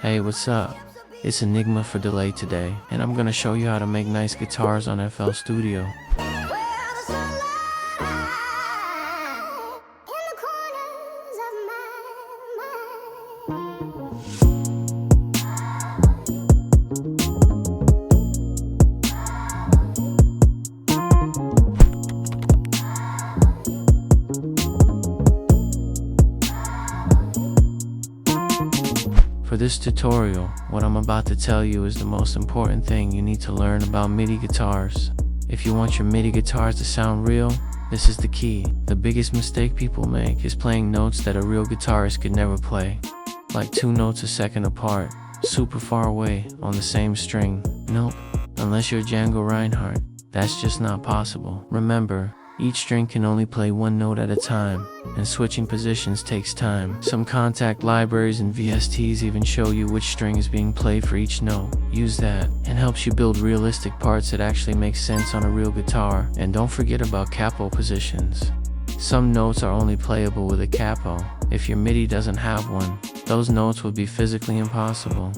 Hey, what's up? It's Enigma for Delay today, and I'm gonna show you how to make nice guitars on FL Studio. For this tutorial, what I'm about to tell you is the most important thing you need to learn about MIDI guitars. If you want your MIDI guitars to sound real, this is the key. The biggest mistake people make is playing notes that a real guitarist could never play. Like 2 notes a second apart, super far away, on the same string. Nope, unless you're Django Reinhardt, that's just not possible. Remember, each string can only play 1 note at a time, and switching positions takes time. Some Kontakt libraries and VSTs even show you which string is being played for each note. Use that, and helps you build realistic parts that actually make sense on a real guitar. And don't forget about capo positions. Some notes are only playable with a capo. If your MIDI doesn't have one, those notes would be physically impossible.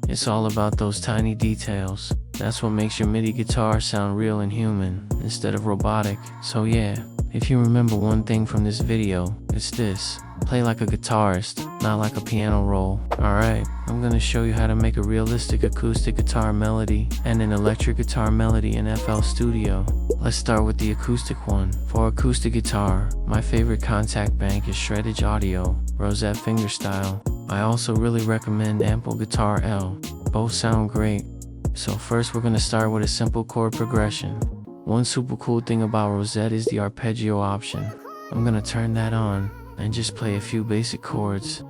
It's all about those tiny details. That's what makes your MIDI guitar sound real and human, instead of robotic. So yeah, if you remember one thing from this video, it's this. Play like a guitarist, not like a piano roll. Alright, I'm gonna show you how to make a realistic acoustic guitar melody and an electric guitar melody in FL Studio. Let's start with the acoustic one. For acoustic guitar, my favorite Kontakt bank is Shreddage Audio, Rosette fingerstyle. I also really recommend Ample Guitar L. Both sound great. So first we're gonna start with a simple chord progression. One super cool thing about Rosette is the arpeggio option. I'm gonna turn that on and just play a few basic chords.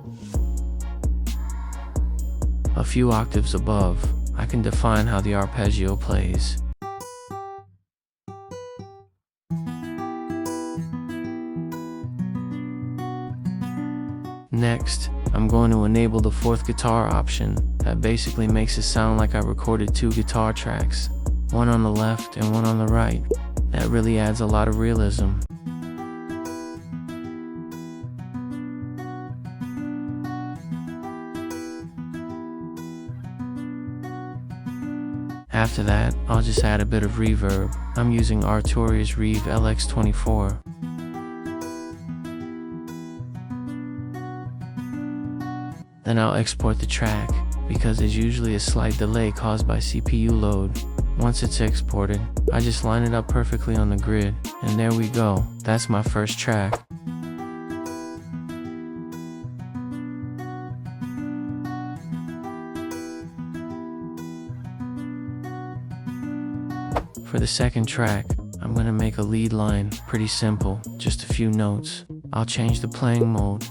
A few octaves above, I can define how the arpeggio plays. Next, I'm going to enable the 4th guitar option. That basically makes it sound like I recorded 2 guitar tracks, one on the left and one on the right. That really adds a lot of realism. After that, I'll just add a bit of reverb. I'm using Arturia Reverb LX24. Then I'll export the track, because there's usually a slight delay caused by CPU load. Once it's exported, I just line it up perfectly on the grid, and there we go. That's my first track. For the second track, I'm gonna make a lead line, pretty simple, just a few notes. I'll change the playing mode.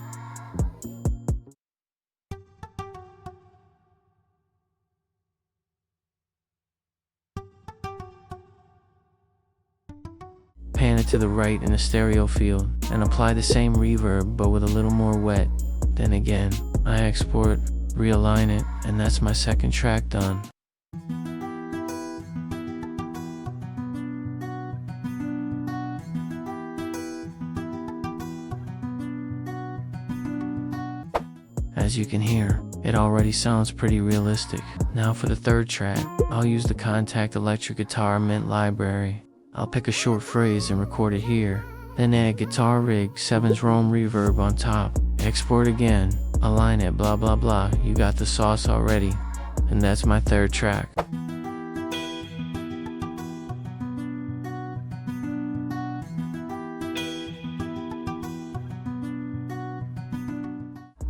Pan it to the right in the stereo field, and apply the same reverb but with a little more wet. Then again, I export, realign it, and that's my second track done. As you can hear, it already sounds pretty realistic. Now for the third track, I'll use the Kontakt electric guitar mint library. I'll pick a short phrase and record it here, then add guitar rig 7's Rome reverb on top, export again, align it, blah blah blah. You got the sauce already, and that's my third track.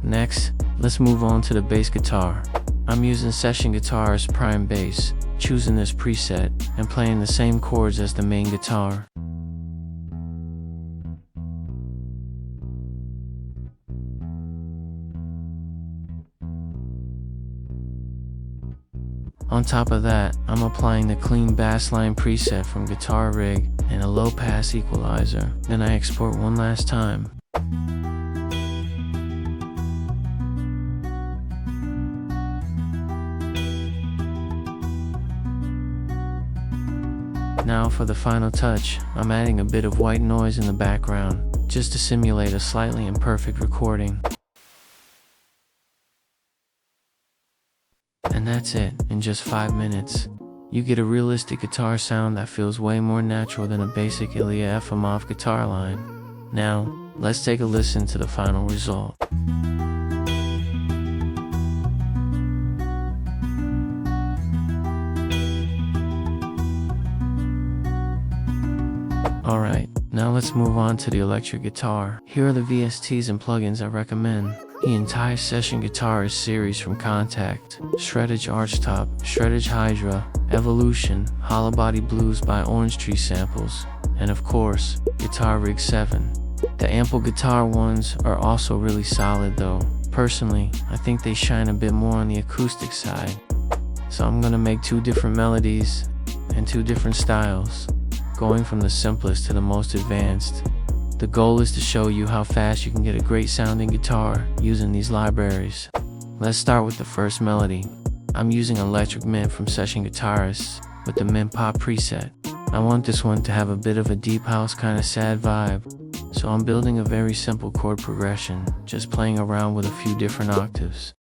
Next, let's move on to the bass guitar. I'm using Session Guitarist Prime Bass, choosing this preset, and playing the same chords as the main guitar. On top of that, I'm applying the clean bass line preset from Guitar Rig and a low pass equalizer. Then I export one last time. Now for the final touch, I'm adding a bit of white noise in the background, just to simulate a slightly imperfect recording. And that's it. In just 5 minutes, you get a realistic guitar sound that feels way more natural than a basic Ilya Efimov guitar line. Now, let's take a listen to the final result. Alright, now let's move on to the electric guitar. Here are the VSTs and plugins I recommend. The entire Session Guitarist series from Kontakt, Shreddage Archtop, Shreddage Hydra, Evolution, Hollow Body Blues by Orange Tree Samples, and of course, Guitar Rig 7. The ample guitar ones are also really solid though. Personally, I think they shine a bit more on the acoustic side. So I'm gonna make 2 different melodies and 2 different styles, going from the simplest to the most advanced. The goal is to show you how fast you can get a great sounding guitar using these libraries. Let's start with the first melody. I'm using Electric Mint from Session Guitarists with the Mint Pop preset. I want this one to have a bit of a deep house kind of sad vibe, so I'm building a very simple chord progression, just playing around with a few different octaves.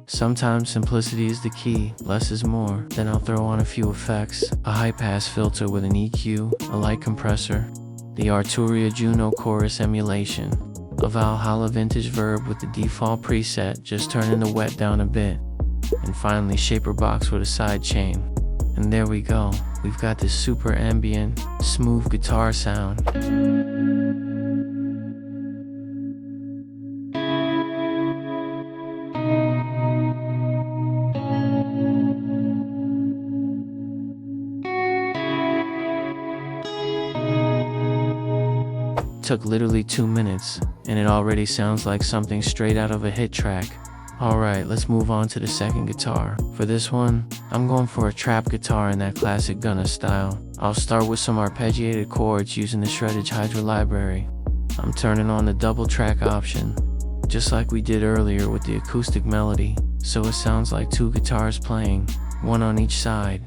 Sometimes simplicity is the key, less is more. Then I'll throw on a few effects, a high-pass filter with an EQ, a light compressor, the Arturia Juno chorus emulation, a Valhalla vintage verb with the default preset, just turning the wet down a bit, and finally shaper box with a side chain. And there we go, we've got this super ambient, smooth guitar sound. Took literally 2 minutes, and it already sounds like something straight out of a hit track. Alright, let's move on to the second guitar. For this one, I'm going for a trap guitar in that classic Gunna style. I'll start with some arpeggiated chords using the Shreddage Hydra library. I'm turning on the double track option, just like we did earlier with the acoustic melody, so it sounds like 2 guitars playing, one on each side.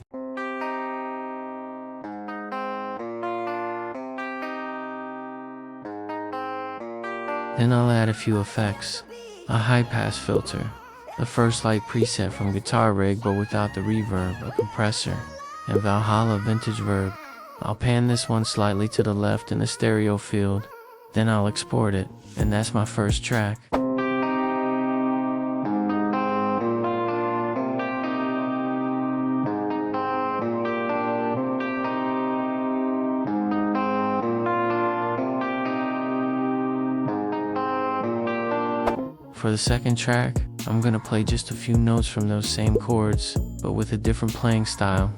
Then I'll add a few effects, a high-pass filter, the first light preset from Guitar Rig but without the reverb, a compressor, and Valhalla vintage verb. I'll pan this one slightly to the left in the stereo field, then I'll export it, and that's my first track. For the second track, I'm gonna play just a few notes from those same chords, but with a different playing style.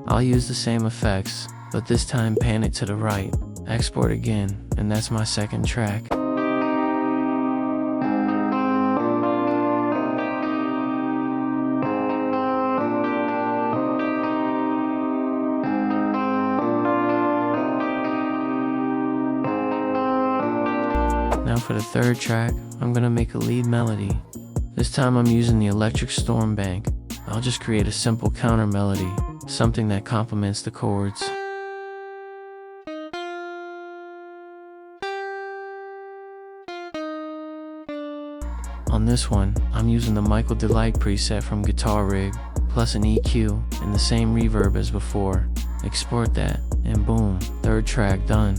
I'll use the same effects, but this time pan it to the right, export again, and that's my second track. Now for the third track, I'm gonna make a lead melody. This time I'm using the Electric Storm Bank. I'll just create a simple counter melody, something that complements the chords. On this one, I'm using the Michael Delight preset from Guitar Rig, plus an EQ and the same reverb as before. Export that, and boom, third track done.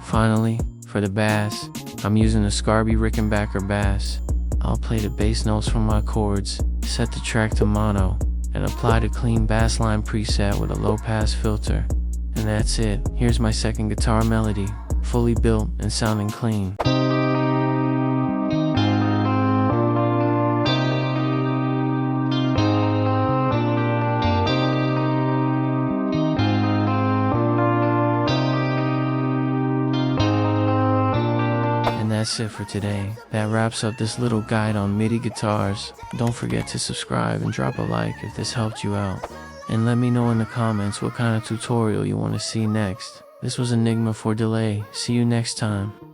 Finally, for the bass, I'm using a Scarby Rickenbacker bass. I'll play the bass notes from my chords, set the track to mono, and apply the clean bass line preset with a low pass filter. And that's it. Here's my second guitar melody, fully built and sounding clean. that's it for today. That wraps up this little guide on MIDI guitars. Don't forget to subscribe and drop a like if this helped you out. And let me know in the comments what kind of tutorial you want to see next. This was Enigma for Delay. See you next time.